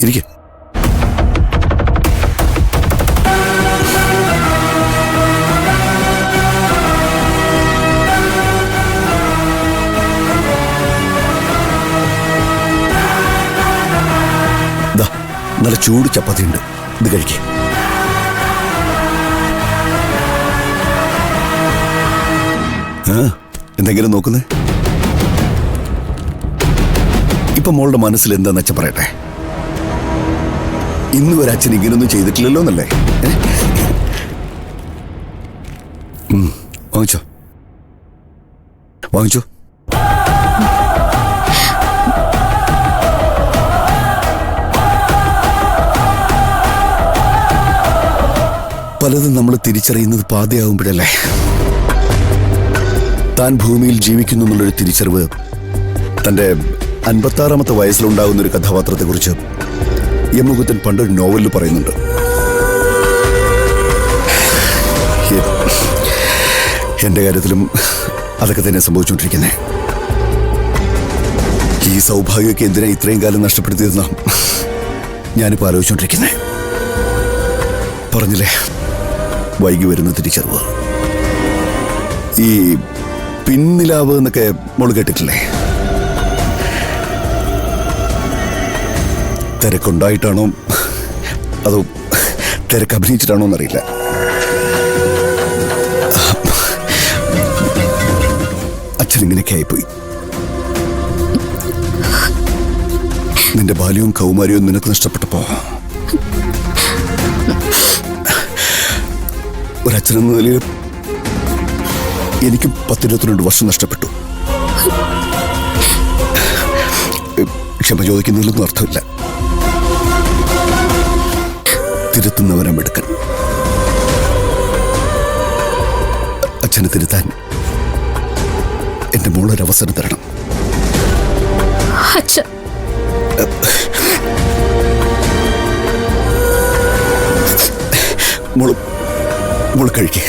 ഇരിക്കെ. നല്ല ചൂട് ചപ്പാത്തി ഉണ്ട്, ഇത് കഴിക്കേ. എന്തെങ്കിലും നോക്കുന്നേ? ഇപ്പൊ മോളുടെ മനസ്സിൽ എന്താന്ന് വെച്ചാ പറയട്ടെ. ഇന്ന് ഒരു അച്ഛൻ ഇങ്ങനൊന്നും ചെയ്തിട്ടില്ലല്ലോ എന്നല്ലേ? വാങ്ങിച്ചോ വാങ്ങിച്ചോ. പലതും നമ്മൾ തിരിച്ചറിയുന്നത് പാതയാവുമ്പോഴല്ലേ. താൻ ഭൂമിയിൽ ജീവിക്കുന്നു എന്നുള്ളൊരു തിരിച്ചറിവ് തൻ്റെ 56-ാമത്തെ വയസ്സിലുണ്ടാകുന്ന ഒരു കഥാപാത്രത്തെക്കുറിച്ച് യമുകുത്തൻ പണ്ടൊരു നോവലിൽ പറയുന്നുണ്ട്. എൻ്റെ കാര്യത്തിലും അതൊക്കെ തന്നെ സംഭവിച്ചുകൊണ്ടിരിക്കുന്നേ. ഈ സൗഭാഗ്യമൊക്കെ എന്തിനാ ഇത്രയും കാലം നഷ്ടപ്പെടുത്തിയതെന്നാ ഞാനിപ്പോൾ ആലോചിച്ചുകൊണ്ടിരിക്കുന്നേ. പറഞ്ഞില്ലേ, വൈകി വരുന്ന തിരിച്ചറിവ്. ഈ പിന്നിലാവ് എന്നൊക്കെ മോള് കേട്ടിട്ടില്ലേ? തിരക്കുണ്ടായിട്ടാണോ അതോ തിരക്ക് അഭിനയിച്ചിട്ടാണോ എന്നറിയില്ല. അച്ഛൻ ഇങ്ങനെയൊക്കെ ആയിപ്പോയി. നിന്റെ ബാല്യവും കൗമാര്യവും നിനക്ക് നഷ്ടപ്പെട്ടപ്പോ ഒരച്ഛനെന്ന നിലയിൽ എനിക്ക് 10-22 വർഷം നഷ്ടപ്പെട്ടു. ക്ഷമ ചോദിക്കുന്നതിലൊന്നും അർത്ഥമില്ല. തിരുത്തുന്നവനാം എടുക്കാൻ. അച്ഛനെ തിരുത്താൻ എന്റെ മോളൊരവസരം തരണം. മോള് കഴിക്കേ.